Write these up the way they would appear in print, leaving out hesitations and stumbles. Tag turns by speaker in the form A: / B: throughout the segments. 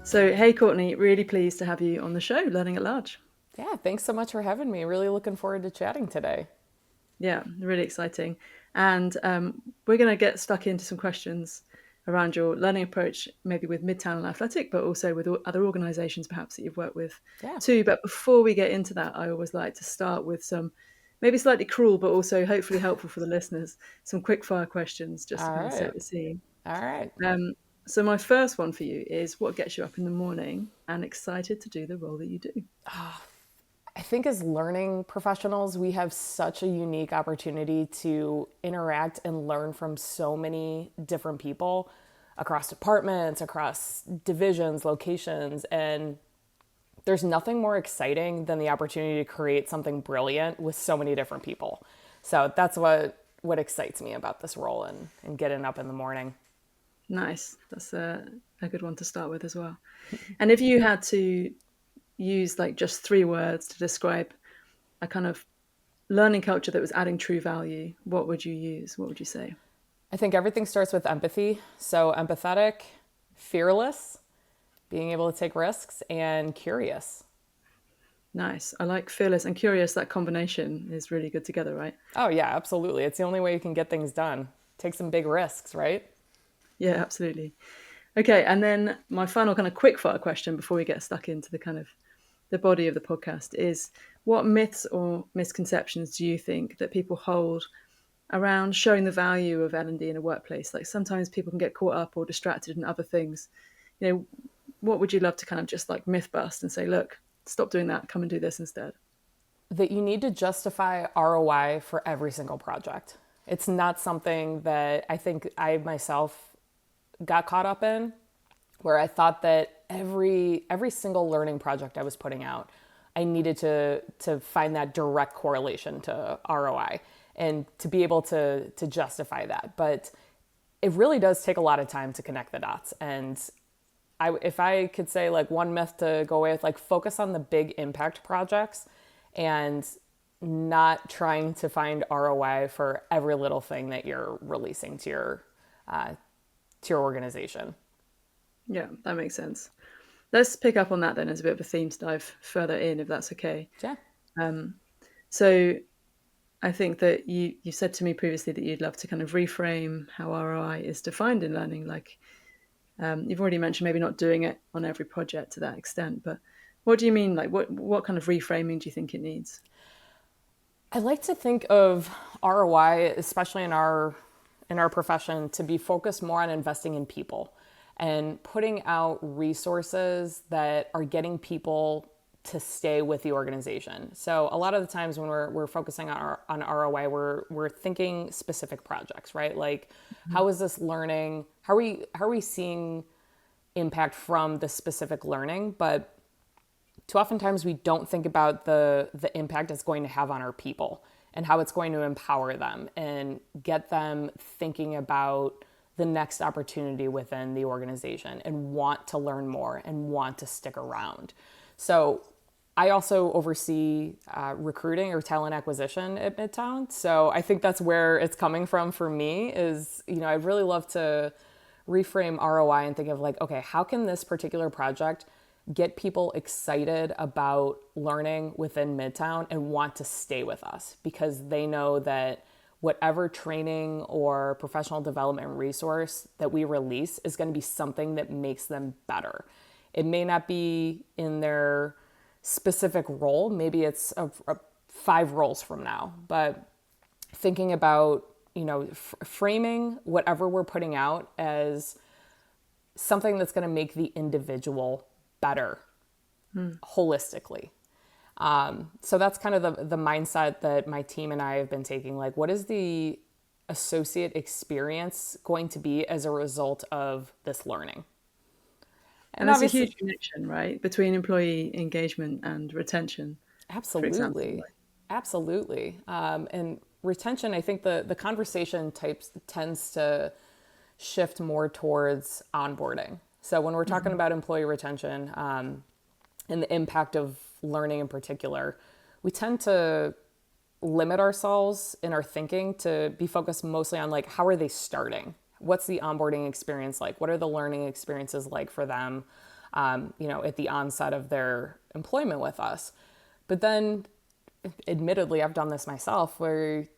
A: So, hey, Courtney, really pleased to have you on the show, Learning at Large.
B: Yeah, thanks so much for having me. Really looking forward to chatting today.
A: Yeah, really exciting. And we're going to get stuck into some questions around your learning approach, maybe with Midtown Athletic, but also with other organizations perhaps that you've worked with
B: Yeah.
A: too. But before we get into that, I always like to start with some maybe slightly cruel, but also hopefully helpful for the listeners, some quick fire questions just to
B: All
A: kind of
B: right.
A: set the scene.
B: All right.
A: Um, so, my first one for you is what gets you up in the morning and excited to do the role that you do?
B: I think as learning professionals, we have such a unique opportunity to interact and learn from so many different people across departments, across divisions, locations, and there's nothing more exciting than the opportunity to create something brilliant with so many different people. So that's what excites me about this role and getting up in the morning.
A: Nice. That's a good one to start with as well. And if you had to use like just three words to describe a kind of learning culture that was adding true value, what would you use? What would you say?
B: I think everything starts with empathy. So empathetic, fearless, being able to take risks, and curious.
A: Nice. I like fearless and curious. That combination is really good together, right?
B: Oh, yeah, absolutely. It's the only way you can get things done. Take some big risks, right?
A: Yeah, absolutely. Okay, and then my final kind of quick fire question before we get stuck into the kind of the body of the podcast is what myths or misconceptions do you think that people hold around showing the value of L&D in a workplace? Like sometimes people can get caught up or distracted in other things. You know, what would you love to kind of just like myth bust and say, look, stop doing that, come and do this instead?
B: That you need to justify ROI for every single project. It's not something that I think I myself got caught up in, where I thought that every single learning project I was putting out, I needed to find that direct correlation to ROI and to be able to justify that. But it really does take a lot of time to connect the dots. And if I could say like one myth to go away with, like focus on the big impact projects and not trying to find ROI for every little thing that you're releasing to your organization.
A: Yeah, that makes sense. Let's pick up on that then as a bit of a theme to dive further in, if that's okay.
B: Yeah.
A: So I think that you said to me previously that you'd love to kind of reframe how ROI is defined in learning. Like you've already mentioned, maybe not doing it on every project to that extent, but what do you mean? Like what kind of reframing do you think it needs?
B: I like to think of ROI, especially in our profession, to be focused more on investing in people and putting out resources that are getting people to stay with the organization. So a lot of the times when we're focusing on ROI, we're thinking specific projects, right? Like how is this learning? How are we seeing impact from the specific learning? But too oftentimes we don't think about the impact it's going to have on our people and how it's going to empower them and get them thinking about the next opportunity within the organization and want to learn more and want to stick around. So I also oversee recruiting or talent acquisition at Midtown. So I think that's where it's coming from for me is, I really love to reframe ROI and think of like, okay, how can this particular project get people excited about learning within Midtown and want to stay with us because they know that whatever training or professional development resource that we release is going to be something that makes them better. It may not be in their specific role, maybe it's 5 roles from now, but thinking about, framing whatever we're putting out as something that's going to make the individual better holistically. So that's kind of the mindset that my team and I have been taking. Like, what is the associate experience going to be as a result of this learning?
A: And
B: And
A: there's a
B: obviously,
A: huge connection, right, between employee engagement and retention, for example.
B: absolutely, absolutely. And retention, I think the conversation types tends to shift more towards onboarding. So when we're talking
A: Mhm.
B: about employee retention and the impact of learning in particular, we tend to limit ourselves in our thinking to be focused mostly on like how are they starting? What's the onboarding experience like? What are the learning experiences like for them? at the onset of their employment with us. But then, admittedly, I've done this myself where,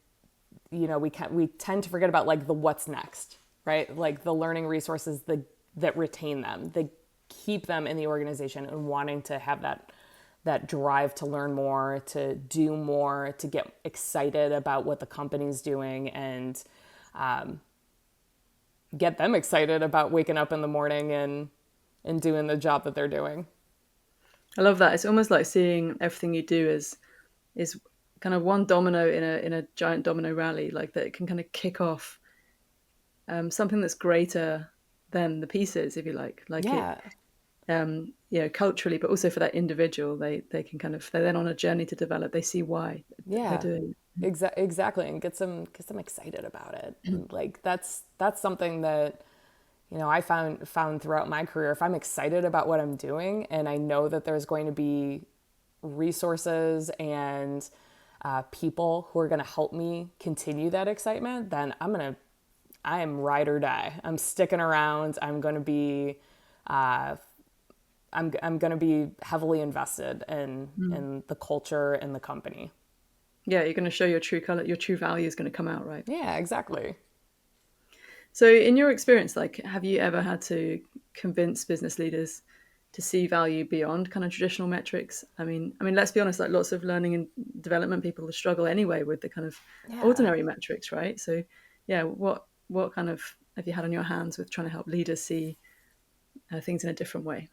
B: we tend to forget about like the what's next, right? Like the learning resources that retain them, that keep them in the organization and wanting to have that drive to learn more, to do more, to get excited about what the company's doing, and get them excited about waking up in the morning and doing the job that they're doing.
A: I love that. It's almost like seeing everything you do is kind of one domino in a giant domino rally, like that it can kind of kick off something that's greater than the pieces, if you like it.
B: Yeah.
A: Culturally, but also for that individual, they can kind of, they're then on a journey to develop. They see why they're
B: Yeah.
A: doing it.
B: Exactly. And gets them excited about it. And like that's something that, I found throughout my career. If I'm excited about what I'm doing and I know that there's going to be resources and people who are going to help me continue that excitement, then I am ride or die. I'm sticking around. I'm going to be I'm going to be heavily invested in the culture and the company.
A: Yeah, you're going to show your true color, your true value is going to come out, right?
B: Yeah, exactly.
A: So, in your experience, like, have you ever had to convince business leaders to see value beyond kind of traditional metrics? I mean, let's be honest. Like, lots of learning and development people struggle anyway with the kind of
B: Yeah.
A: ordinary metrics, right? So, yeah, what kind of have you had on your hands with trying to help leaders see things in a different way?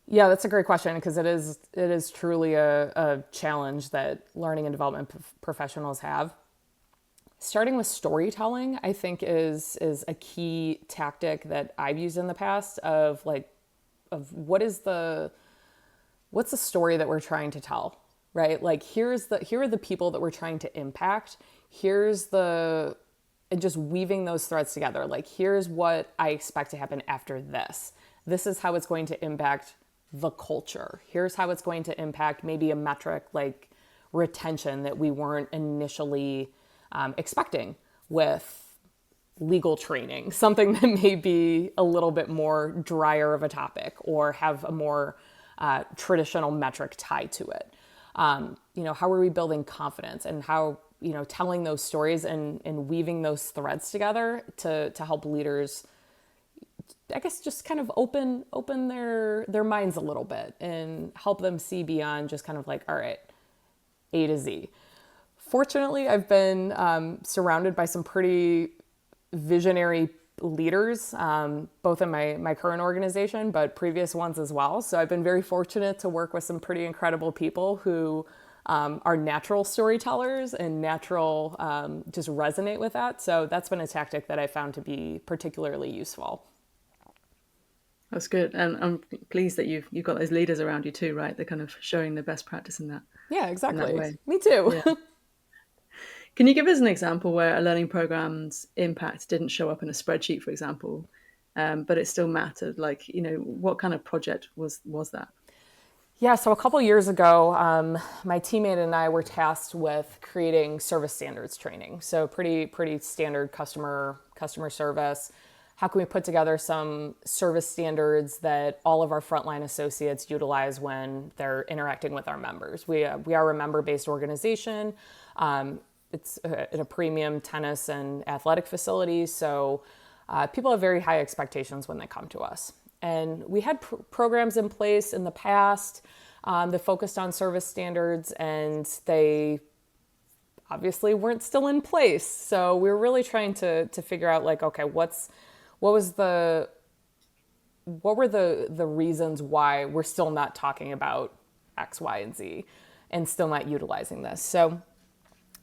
B: Yeah, that's a great question because it is truly a challenge that learning and development professionals have. Starting with storytelling, I think is a key tactic that I've used in the past of what's the story that we're trying to tell, right? Like here are the people that we're trying to impact. And just weaving those threads together. Like here's what I expect to happen after this. This is how it's going to impact the culture. Here's how it's going to impact maybe a metric like retention that we weren't initially expecting with legal training, something that may be a little bit more drier of a topic or have a more traditional metric tied to it. How are we building confidence and how, telling those stories and weaving those threads together to help leaders, I guess, just kind of open their minds a little bit and help them see beyond just kind of like, all right, A to Z. Fortunately, I've been surrounded by some pretty visionary leaders, both in my current organization, but previous ones as well. So I've been very fortunate to work with some pretty incredible people who are natural storytellers and natural just resonate with that. So that's been a tactic that I found to be particularly useful.
A: That's good, and I'm pleased that you've got those leaders around you too, right? They're kind of showing the best practice
B: Yeah,
A: in that
B: exactly.
A: way.
B: Me too.
A: Yeah. Can you give us an example where a learning program's impact didn't show up in a spreadsheet, for example, but it still mattered? Like, what kind of project was that?
B: Yeah, so a couple years ago, my teammate and I were tasked with creating service standards training. So pretty standard customer service. How can we put together some service standards that all of our frontline associates utilize when they're interacting with our members? We are a member-based organization. It's in a premium tennis and athletic facility, so people have very high expectations when they come to us. And we had programs in place in the past that focused on service standards, and they obviously weren't still in place. So we were really trying to figure out like, okay, what were the reasons why we're still not talking about X, Y, and Z and still not utilizing this. So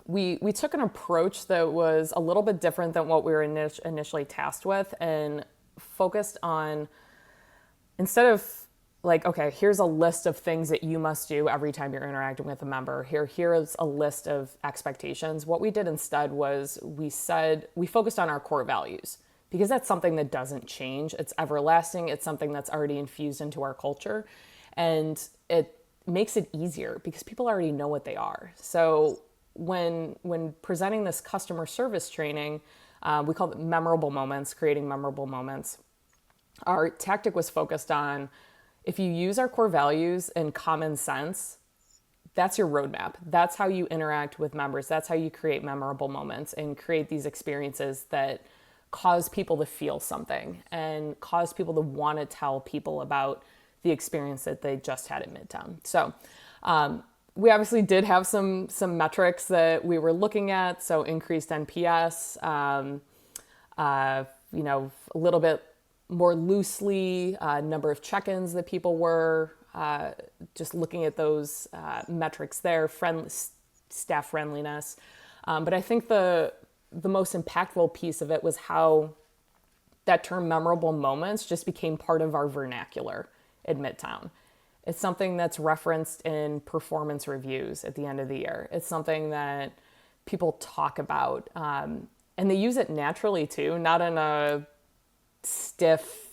B: we took an approach that was a little bit different than what we were initially tasked with and focused on, instead of like, okay, here's a list of things that you must do every time you're interacting with a member. Here's a list of expectations. What we did instead was we focused on our core values because that's something that doesn't change. It's everlasting. It's something that's already infused into our culture. And it makes it easier because people already know what they are. So when presenting this customer service training, we call it memorable moments, creating memorable moments. Our tactic was focused on if you use our core values and common sense, that's your roadmap. That's how you interact with members. That's how you create memorable moments and create these experiences that cause people to feel something and cause people to want to tell people about the experience that they just had at Midtown. So we obviously did have some metrics that we were looking at. So increased NPS, a little bit more loosely, number of check-ins that people were, just looking at those metrics there, staff friendliness. But I think the most impactful piece of it was how that term memorable moments just became part of our vernacular at Midtown. It's something that's referenced in performance reviews at the end of the year. It's something that people talk about, and they use it naturally too, not in a stiff,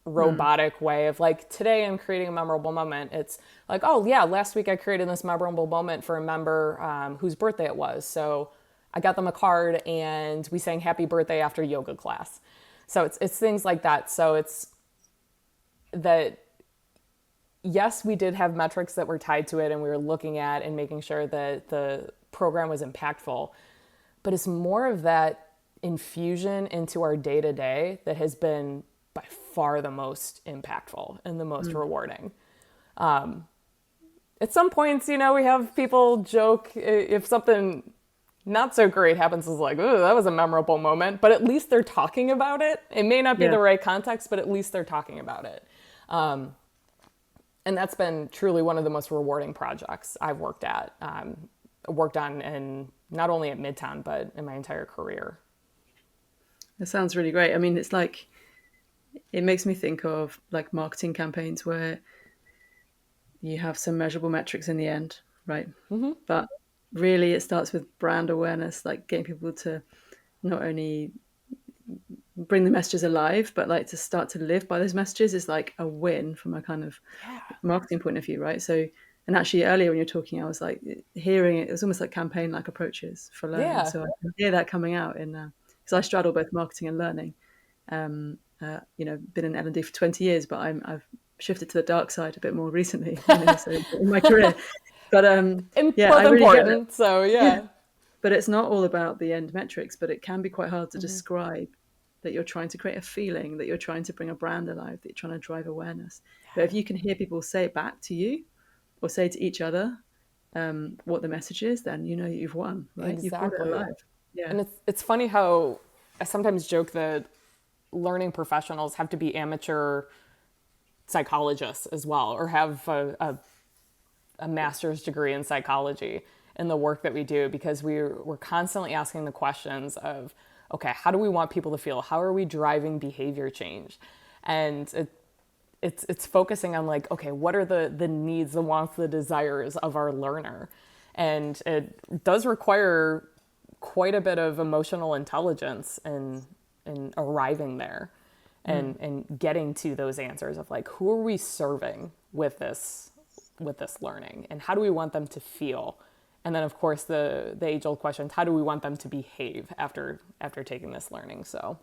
B: robotic way of like, today I'm creating a memorable moment. It's like, oh yeah, last week I created this memorable moment for a member whose birthday it was. So I got them a card and we sang happy birthday after yoga class. So it's things like that. So it's that, yes, we did have metrics that were tied to it and we were looking at and making sure that the program was impactful, but it's more of that infusion into our day-to-day that has been by far the most impactful and the most rewarding. At some points, we have people joke if something not so great happens, is like, oh, that was a memorable moment, but at least they're talking about it. It may not be the right context, but at least they're talking about it. And that's been truly one of the most rewarding projects I've worked on, and not only at Midtown, but in my entire career.
A: That sounds really great. I mean, it's like, it makes me think of like marketing campaigns where you have some measurable metrics in the end, right? Mm-hmm. But really it starts with brand awareness, like getting people to not only bring the messages alive, but like to start to live by those messages is like a win from a kind of marketing point of view, right? So, and actually earlier when you're talking, I was like hearing it was almost like campaign-like approaches for learning. Yeah. So I can hear that coming out in, because I straddle both marketing and learning. Been in L&D for 20 years, but I've shifted to the dark side a bit more recently, so in my career. But
B: both important. So yeah.
A: But it's not all about the end metrics, but it can be quite hard to describe that you're trying to create a feeling, that you're trying to bring a brand alive, that you're trying to drive awareness. But if you can hear people say it back to you or say to each other what the message is, then you've won, right?
B: Exactly.
A: You've brought it alive. Yeah.
B: And it's funny how I sometimes joke that learning professionals have to be amateur psychologists as well, or have a master's degree in psychology in the work that we do, because we're constantly asking the questions of, okay, how do we want people to feel? How are we driving behavior change? And it's focusing on like, okay, what are the needs, the wants, the desires of our learner? And it does require quite a bit of emotional intelligence in arriving there and getting to those answers of like, who are we serving with this learning, and how do we want them to feel? And then of course the age-old question, how do we want them to behave after taking this learning? So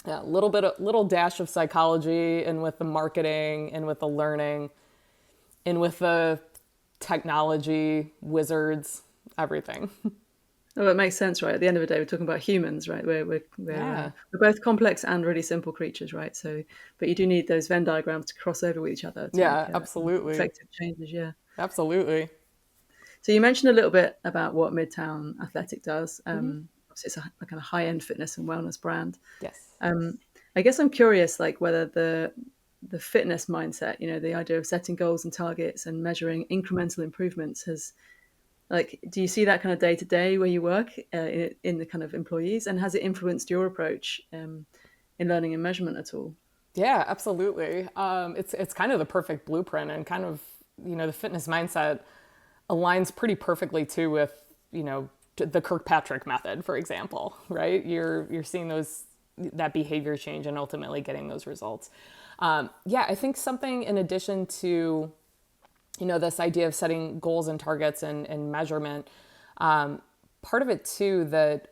B: yeah, little dash of psychology, and with the marketing, and with the learning, and with the technology wizards, everything.
A: Oh, it makes sense, right? At the end of the day, we're talking about humans, right? We're both complex and really simple creatures, right? So, but you do need those Venn diagrams to cross over with each other. To make,
B: absolutely.
A: Effective changes, yeah.
B: Absolutely.
A: So you mentioned a little bit about what Midtown Athletic does. Obviously, it's a kind of high-end fitness and wellness brand.
B: Yes.
A: I guess I'm curious, like whether the fitness mindset, the idea of setting goals and targets and measuring incremental improvements has. Like, do you see that kind of day to day where you work in the kind of employees, and has it influenced your approach in learning and measurement at all?
B: Yeah, absolutely. It's kind of the perfect blueprint, and kind of, the fitness mindset aligns pretty perfectly too with, the Kirkpatrick method, for example, right? You're seeing that behavior change and ultimately getting those results. I think something in addition to this idea of setting goals and targets and measurement. Part of it too, that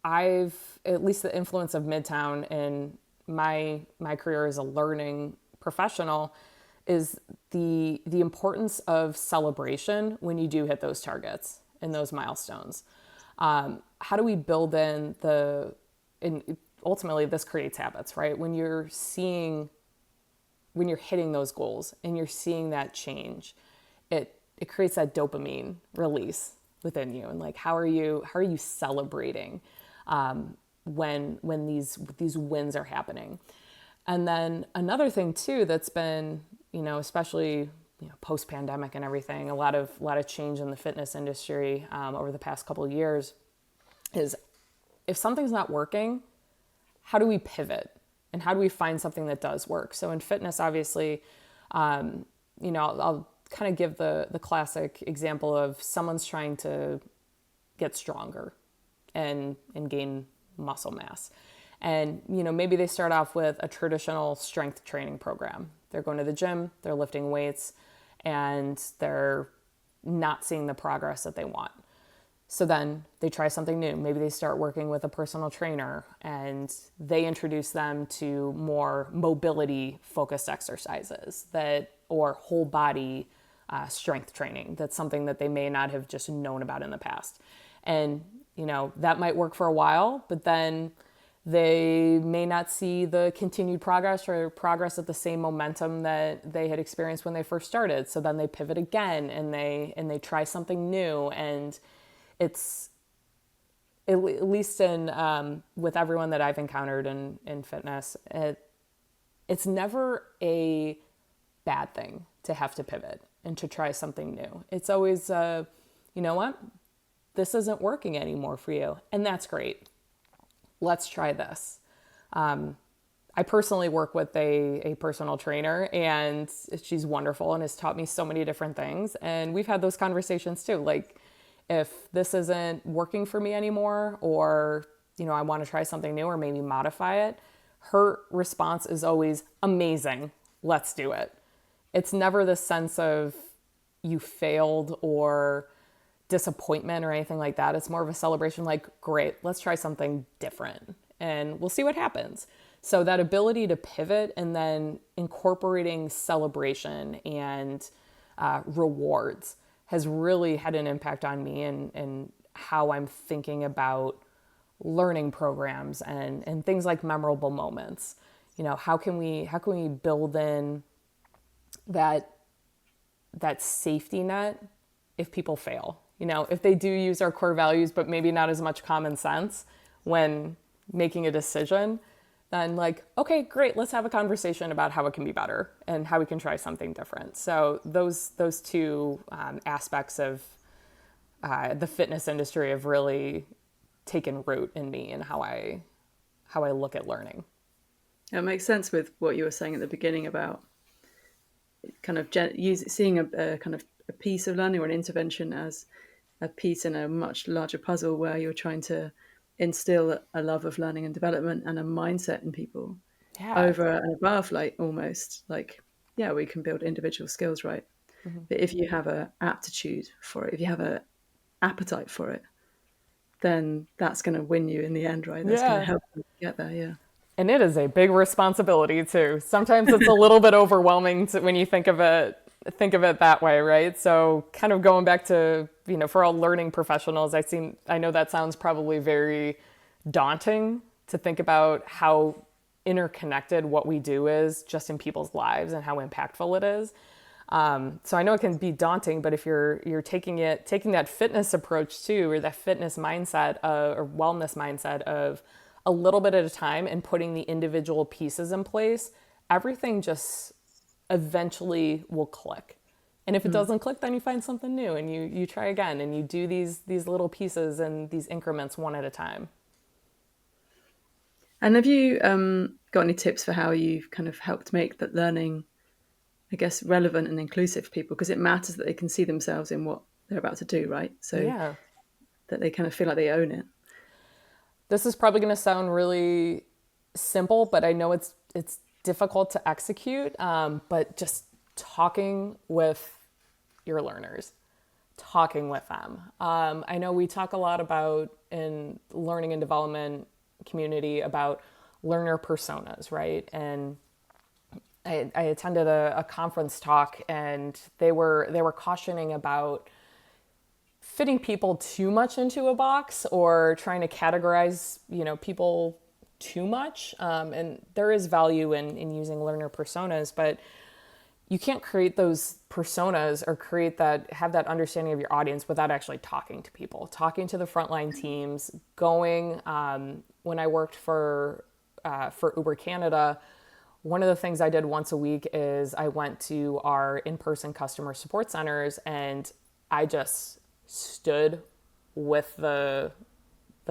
B: at least the influence of Midtown in my career as a learning professional, is the importance of celebration when you do hit those targets and those milestones. How do we build in and ultimately this creates habits, right? When you're hitting those goals and you're seeing that change, it creates that dopamine release within you. And like, how are you celebrating when these wins are happening? And then another thing too that's been, especially post pandemic and everything, a lot of change in the fitness industry over the past couple of years is, if something's not working, how do we pivot and how do we find something that does work? So in fitness, obviously, I'll kind of give the classic example of someone's trying to get stronger and gain muscle mass. And, maybe they start off with a traditional strength training program. They're going to the gym, they're lifting weights, and they're not seeing the progress that they want. So then they try something new. Maybe they start working with a personal trainer and they introduce them to more mobility focused exercises or whole body strength training. That's something that they may not have just known about in the past. And, that might work for a while, but then they may not see the continued progress at the same momentum that they had experienced when they first started. So then they pivot again and they try something new. And it's, at least with everyone that I've encountered in fitness, it's never a bad thing to have to pivot and to try something new. It's always, you know what? This isn't working anymore for you. And that's great. Let's try this. I personally work with a personal trainer, and she's wonderful and has taught me so many different things. And we've had those conversations too. Like, if this isn't working for me anymore, or, I want to try something new or maybe modify it, her response is always, amazing, let's do it. It's never the sense of you failed or disappointment or anything like that. It's more of a celebration, like, great, let's try something different and we'll see what happens. So that ability to pivot and then incorporating celebration and rewards has really had an impact on me and how I'm thinking about learning programs and things like memorable moments. How can we build in that safety net if people fail? If they do use our core values, but maybe not as much common sense when making a decision, then like, okay, great, let's have a conversation about how it can be better and how we can try something different. So those two aspects of the fitness industry have really taken root in me and how I look at learning.
A: It makes sense with what you were saying at the beginning about kind of seeing a kind of a piece of learning or an intervention as a piece in a much larger puzzle where you're trying to instill a love of learning and development and a mindset in people over and above, like almost like, yeah, we can build individual skills, right? Mm-hmm. But if you have an aptitude for it, if you have an appetite for it, then that's going to win you in the end, right? That's going to help you get there, yeah.
B: And it is a big responsibility too. Sometimes it's a little bit overwhelming when you think of it that way, right? So kind of going back to, for all learning professionals, I know that sounds probably very daunting to think about how interconnected what we do is just in people's lives and how impactful it is. So I know it can be daunting, but if you're taking that fitness approach too, or that fitness mindset or wellness mindset of a little bit at a time and putting the individual pieces in place, everything just eventually will click. And if it doesn't click, then you find something new and you try again and you do these little pieces and these increments one at a time.
A: And have you got any tips for how you've kind of helped make that learning, I guess, relevant and inclusive for people? Because it matters that they can see themselves in what they're about to do, right? So that they kind of feel like they own it.
B: This is probably going to sound really simple, but I know it's difficult to execute. But just talking with your learners, talking with them. I know we talk a lot about in learning and development community about learner personas, right? And I attended a conference talk, and they were cautioning about fitting people too much into a box or trying to categorize, people too much. And there is value in using learner personas, but you can't create those personas or have that understanding of your audience without actually talking to people, talking to the frontline teams, going, when I worked for Uber Canada, one of the things I did once a week is I went to our in-person customer support centers, and I just stood with the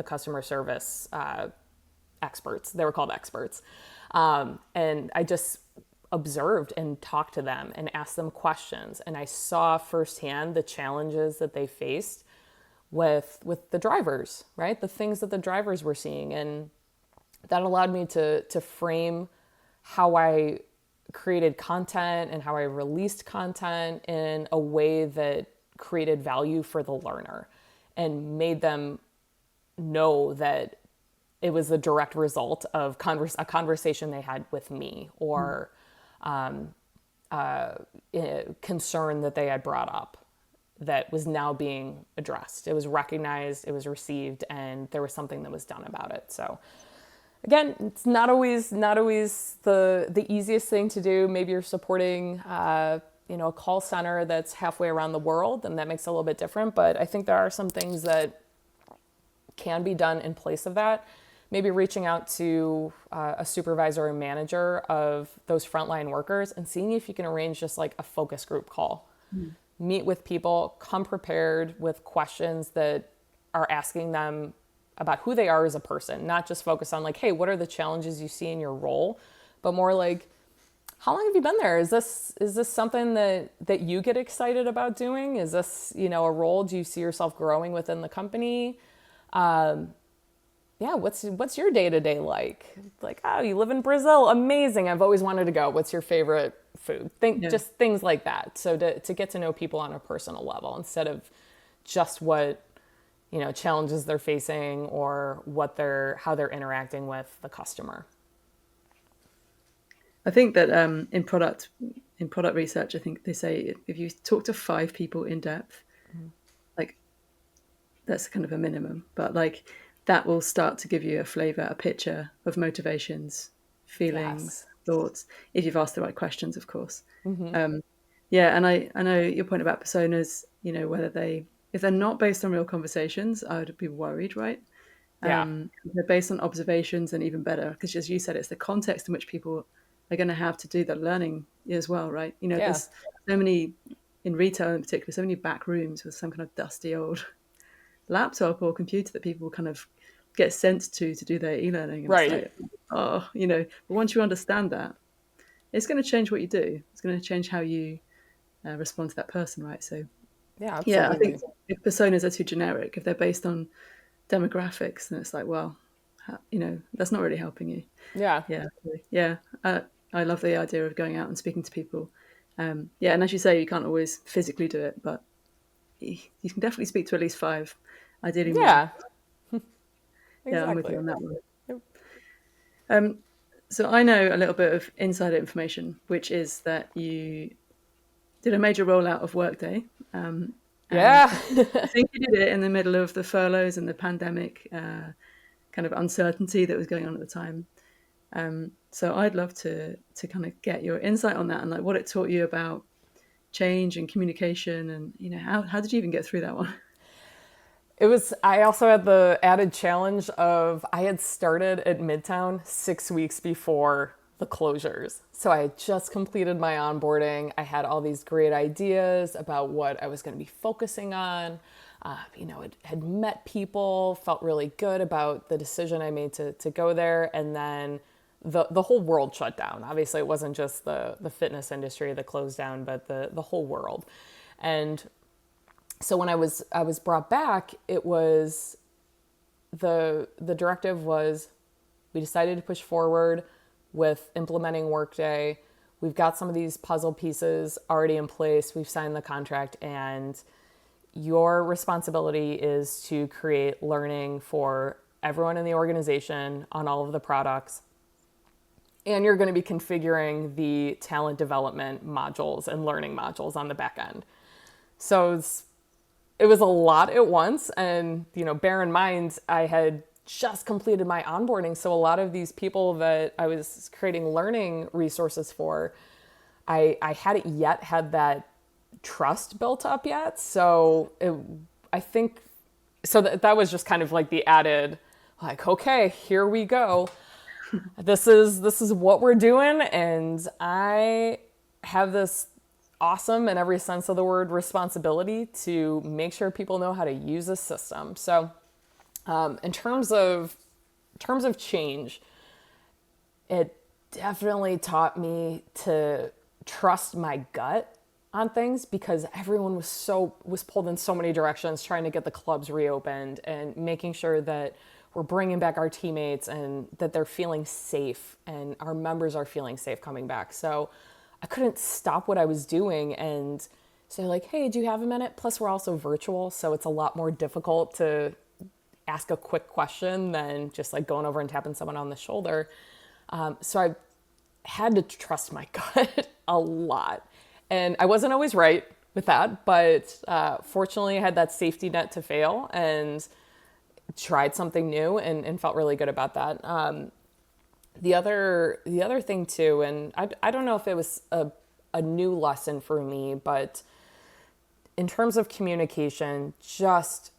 B: customer service experts. They were called experts. And I just observed and talked to them and asked them questions. And I saw firsthand the challenges that they faced with the drivers, right? The things that the drivers were seeing. And that allowed me to frame how I created content and how I released content in a way that created value for the learner and made them know that it was a direct result of a conversation they had with me, or concern that they had brought up that was now being addressed. It was recognized, it was received, and there was something that was done about it. So again, it's not always the easiest thing to do. Maybe you're supporting a call center that's halfway around the world, and that makes it a little bit different. But I think there are some things that can be done in place of that. Maybe reaching out to a supervisor or manager of those frontline workers and seeing if you can arrange just like a focus group call. Meet with people, come prepared with questions that are asking them about who they are as a person, not just focus on like, hey, what are the challenges you see in your role, but more like, how long have you been there? Is this something that you get excited about doing? Is this, a role? Do you see yourself growing within the company? Yeah, what's your day-to-day like? Like, oh, you live in Brazil. Amazing. I've always wanted to go. What's your favorite food? Just things like that. So to get to know people on a personal level instead of just what, challenges they're facing or how they're interacting with the customer.
A: I think that in product research, I think they say if you talk to 5 people in depth, like that's kind of a minimum, but like that will start to give you a flavor, a picture of motivations, feelings, thoughts, if you've asked the right questions, of course. Yeah, and I know your point about personas, if they're not based on real conversations, I would be worried, right?
B: Yeah.
A: If they're based on observations, and even better, because as you said, it's the context in which people are going to have to do the learning as well, right? There's so many, in retail in particular, so many back rooms with some kind of dusty old laptop or computer that people kind of get sent to do their e-learning. And
B: Right.
A: it's like, but once you understand that, it's going to change what you do. It's going to change how you respond to that person, right? So
B: Yeah,
A: yeah, I think
B: absolutely.
A: if personas are too generic, if they're based on demographics, then it's like, well, that's not really helping you.
B: Yeah.
A: Yeah. I love the idea of going out and speaking to people. Yeah, and as you say, you can't always physically do it, but you can definitely speak to at least 5, ideally more.
B: Yeah.
A: Yeah, I'm with you
B: Exactly.
A: on that one.
B: Yep.
A: So I know a little bit of insider information, which is that you did a major rollout of Workday. And
B: Yeah.
A: I think you did it in the middle of the furloughs and the pandemic kind of uncertainty that was going on at the time. So I'd love to kind of get your insight on that and like what it taught you about change and communication, and how did you even get through that one?
B: I also had the added challenge of I had started at Midtown 6 weeks before the closures. So I had just completed my onboarding. I had all these great ideas about what I was going to be focusing on. Had met people, felt really good about the decision I made to go there. And then the whole world shut down. Obviously, it wasn't just the fitness industry that closed down, but the whole world. And so when I was brought back, it was the directive was we decided to push forward with implementing Workday. We've got some of these puzzle pieces already in place. We've signed the contract, and your responsibility is to create learning for everyone in the organization on all of the products. and you're going to be configuring the talent development modules and learning modules on the back end. So it was a lot at once. And, bear in mind, I had just completed my onboarding. So a lot of these people that I was creating learning resources for, I hadn't yet had that trust built up yet. So I think, so that was just kind of like the added, like, okay, here we go. This is what we're doing. And I have this awesome, in every sense of the word, responsibility to make sure people know how to use this system. So in terms of change, it definitely taught me to trust my gut on things, because everyone was pulled in so many directions trying to get the clubs reopened and making sure that we're bringing back our teammates and that they're feeling safe and our members are feeling safe coming back. So I couldn't stop what I was doing and say like, hey, do you have a minute? Plus we're also virtual, so it's a lot more difficult to ask a quick question than just like going over and tapping someone on the shoulder. So I had to trust my gut a lot. And I wasn't always right with that, but fortunately I had that safety net to fail and tried something new and felt really good about that. The other thing too, and I don't know if it was a new lesson for me, but in terms of communication, just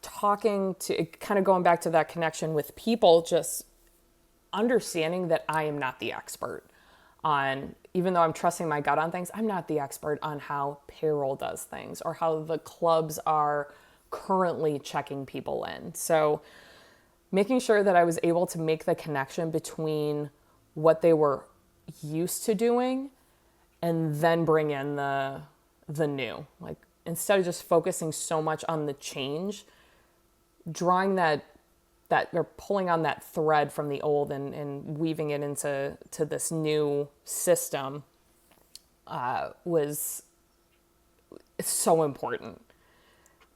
B: talking to, kind of going back to that connection with people, just understanding that I am not the expert on, even though I'm trusting my gut on things, I'm not the expert on how payroll does things or how the clubs are currently checking people in. So making sure that I was able to make the connection between what they were used to doing and then bring in the new. Like, instead of just focusing so much on the change, drawing that or pulling on that thread from the old and weaving it into this new system was so important,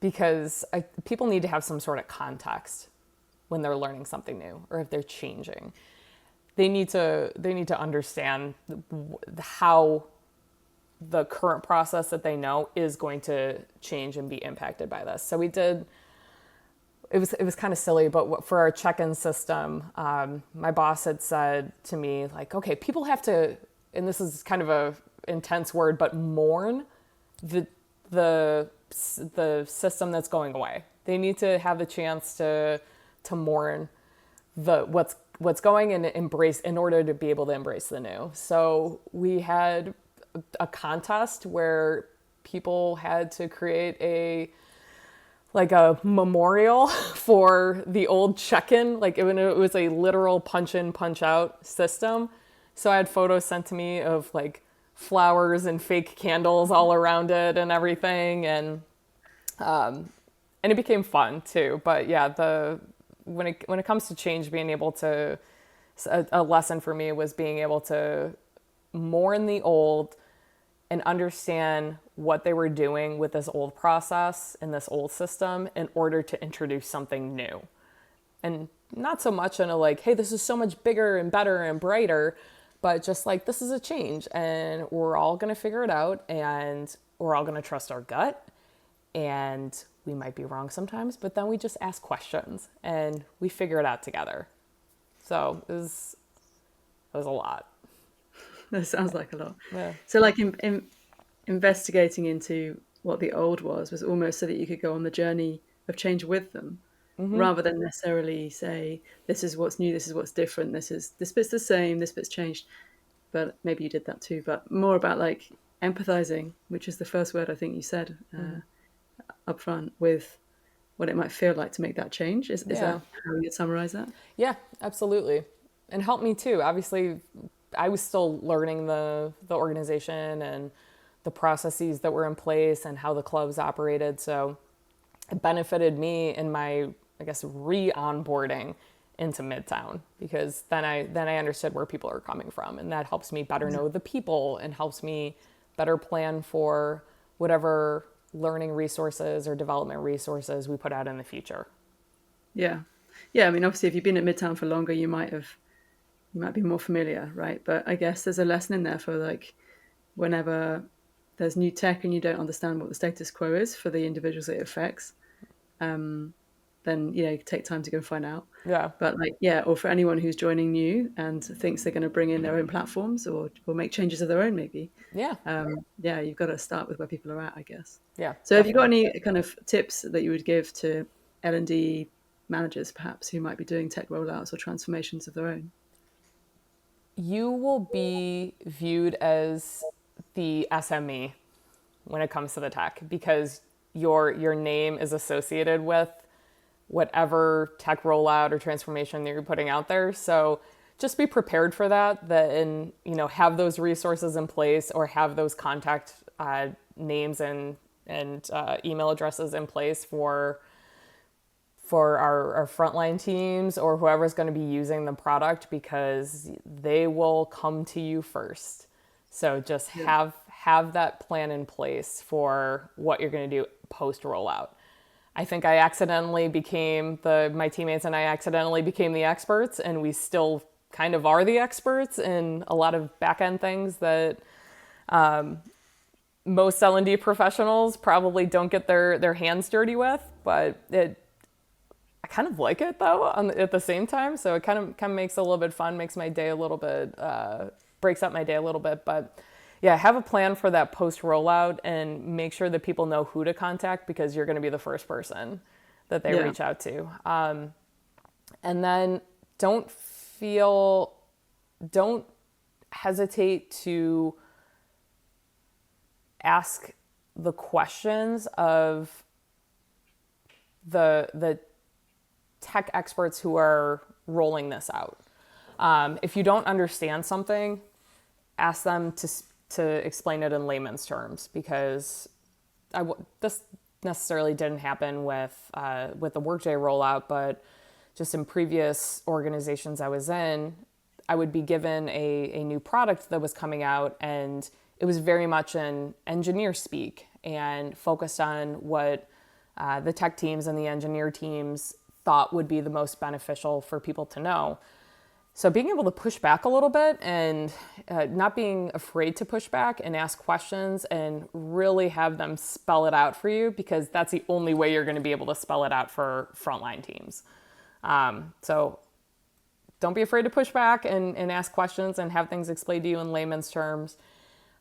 B: because people need to have some sort of context when they're learning something new or if they're changing. They need to understand how the current process that they know is going to change and be impacted by this. So we did. It was kind of silly, but for our check-in system, my boss had said to me, like, okay, people have to, and this is kind of a intense word, but mourn the system that's going away. They need to have the chance to mourn what's going and embrace, in order to be able to embrace the new. So we had a contest where people had to create a memorial for the old check-in. Like, it was a literal punch in, punch out system. So I had photos sent to me of like flowers and fake candles all around it and everything. And it became fun too. But yeah, when it comes to change, being able to, a lesson for me was being able to mourn the old and understand what they were doing with this old process and this old system in order to introduce something new. And not so much in a like, hey, this is so much bigger and better and brighter, but just like, this is a change and we're all going to figure it out and we're all going to trust our gut, and we might be wrong sometimes, but then we just ask questions and we figure it out together. So it was a lot.
A: That sounds like a lot.
B: Yeah.
A: So like investigating into what the old was almost so that you could go on the journey of change with them, rather than necessarily say, this is what's new, this is what's different, this bit's the same, this bit's changed. But maybe you did that too, but more about like empathizing, which is the first word I think you said up front, with what it might feel like to make that change. Is that how you'd summarize that?
B: Yeah, absolutely. And helped me too. Obviously, I was still learning the organization and the processes that were in place and how the clubs operated. So it benefited me in my, I guess, re-onboarding into Midtown, because then I understood where people are coming from, and that helps me better know the people and helps me better plan for whatever learning resources or development resources we put out in the future.
A: Yeah. I mean, obviously, if you've been at Midtown for longer, you might have you might be more familiar, right? But I guess there's a lesson in there for like whenever there's new tech and you don't understand what the status quo is for the individuals it affects, then you take time to go find out.
B: Yeah.
A: But like, yeah, or for anyone who's joining new and thinks they're going to bring in their own platforms or make changes of their own, maybe.
B: Yeah.
A: Yeah, you've got to start with where people are at, I guess.
B: Yeah,
A: So, have you got
B: definitely.
A: any kind of tips that you would give to L&D managers, perhaps, who might be doing tech rollouts or transformations of their own?
B: You will be viewed as the SME when it comes to the tech because your name is associated with whatever tech rollout or transformation that you're putting out there. So just be prepared for that. And have those resources in place or have those contact names and email addresses in place for our frontline teams or whoever's going to be using the product because they will come to you first. So just have that plan in place for what you're going to do post rollout. I think I accidentally became my teammates and I accidentally became the experts, and we still kind of are the experts in a lot of back end things that most L&D professionals probably don't get their hands dirty with, but I kind of like it though at the same time. So it kind of makes it a little bit fun, makes my day a little bit, breaks up my day a little bit. But yeah, have a plan for that post rollout and make sure that people know who to contact because you're going to be the first person that they reach out to. And then don't hesitate to ask the questions of the tech experts who are rolling this out. If you don't understand something, ask them to explain it in layman's terms because this necessarily didn't happen with the Workday rollout, but just in previous organizations I was in, I would be given a new product that was coming out, and it was very much an engineer speak and focused on what the tech teams and the engineer teams thought would be the most beneficial for people to know. So being able to push back a little bit and not being afraid to push back and ask questions and really have them spell it out for you, because that's the only way you're going to be able to spell it out for frontline teams. So don't be afraid to push back and ask questions and have things explained to you in layman's terms.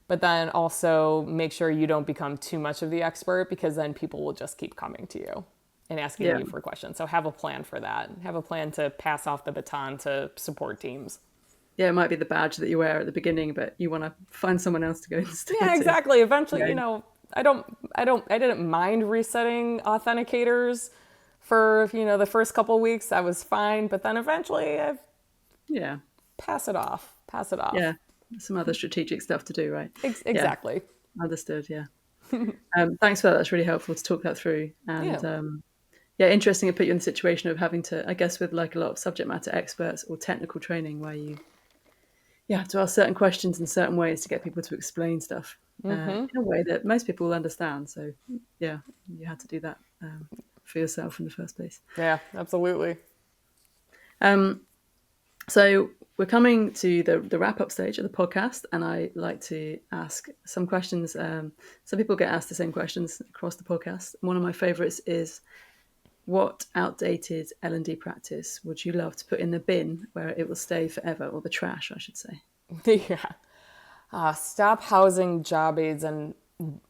B: But then also make sure you don't become too much of the expert, because then people will just keep coming to you and asking you for questions. So have a plan for that. Have a plan to pass off the baton to support teams.
A: Yeah, it might be the badge that you wear at the beginning, but you want to find someone else to go instead.
B: Yeah, exactly. Eventually, I didn't mind resetting authenticators for, the first couple of weeks. I was fine, but then eventually pass it off.
A: Yeah. Some other strategic stuff to do, right?
B: Exactly.
A: Yeah. Understood. Yeah. Thanks for that. That's really helpful to talk that through. And interesting to put you in the situation of having to, I guess, with like a lot of subject matter experts or technical training where you have to ask certain questions in certain ways to get people to explain stuff in a way that most people will understand. So yeah, you had to do that for yourself in the first place.
B: Yeah, absolutely.
A: So we're coming to the wrap-up stage of the podcast, and I like to ask some questions. Some people get asked the same questions across the podcast. One of my favorites is, what outdated L&D practice would you love to put in the bin where it will stay forever, or the trash, I should say?
B: Yeah. Stop housing job aids and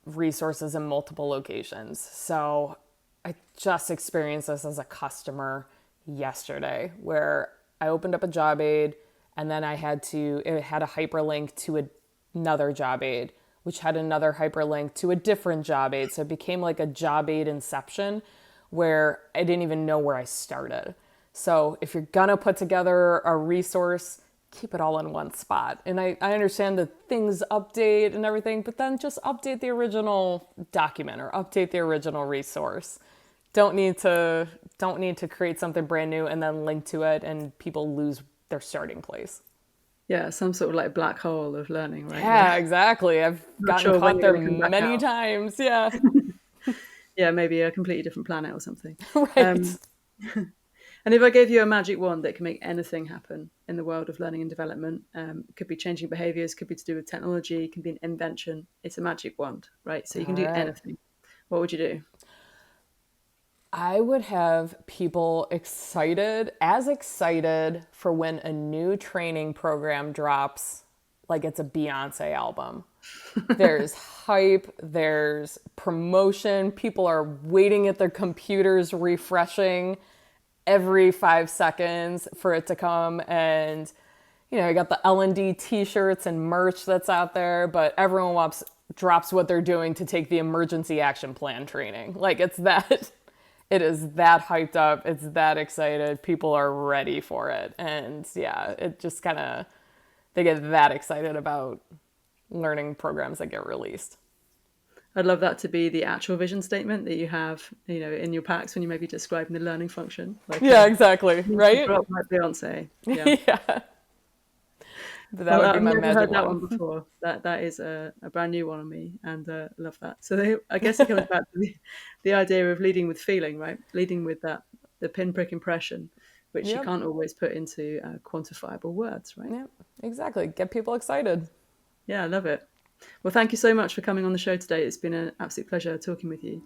B: resources in multiple locations. So I just experienced this as a customer yesterday, where I opened up a job aid and then it had a hyperlink to another job aid, which had another hyperlink to a different job aid. So it became like a job aid inception where I didn't even know where I started. So if you're gonna put together a resource, keep it all in one spot. And I understand that things update and everything, but then just update the original document or update the original resource. Don't need to create something brand new and then link to it and people lose their starting place.
A: Yeah, some sort of like black hole of learning, right?
B: Yeah, exactly. I've gotten caught there many times. Yeah.
A: Yeah, maybe a completely different planet or something.
B: Right.
A: And if I gave you a magic wand that can make anything happen in the world of learning and development, it could be changing behaviors, could be to do with technology, it can be an invention. It's a magic wand, right? So you can
B: All
A: do
B: right.
A: anything. What would you do?
B: I would have people excited for when a new training program drops, like it's a Beyonce album. There's hype, there's promotion, people are waiting at their computers refreshing every 5 seconds for it to come. And, you got the L&D t-shirts and merch that's out there, but everyone drops what they're doing to take the emergency action plan training. Like it is that hyped up. It's that excited. People are ready for it. And yeah, it just they get that excited about learning programs that get released.
A: I'd love that to be the actual vision statement that you have, in your packs when you may be describing the learning function. Like,
B: Yeah, exactly. Right?
A: drop like Beyonce. Yeah.
B: Yeah. That
A: Well,
B: would be
A: I've
B: my
A: never
B: magic
A: heard that
B: wand.
A: one before. That is a brand new one on me, and love that. So I guess it comes back to the idea of leading with feeling, right? Leading with the pinprick impression, which you
B: Yep.
A: can't always put into quantifiable words, right?
B: Yep. Exactly. Get people excited.
A: Yeah, I love it. Well, thank you so much for coming on the show today. It's been an absolute pleasure talking with you.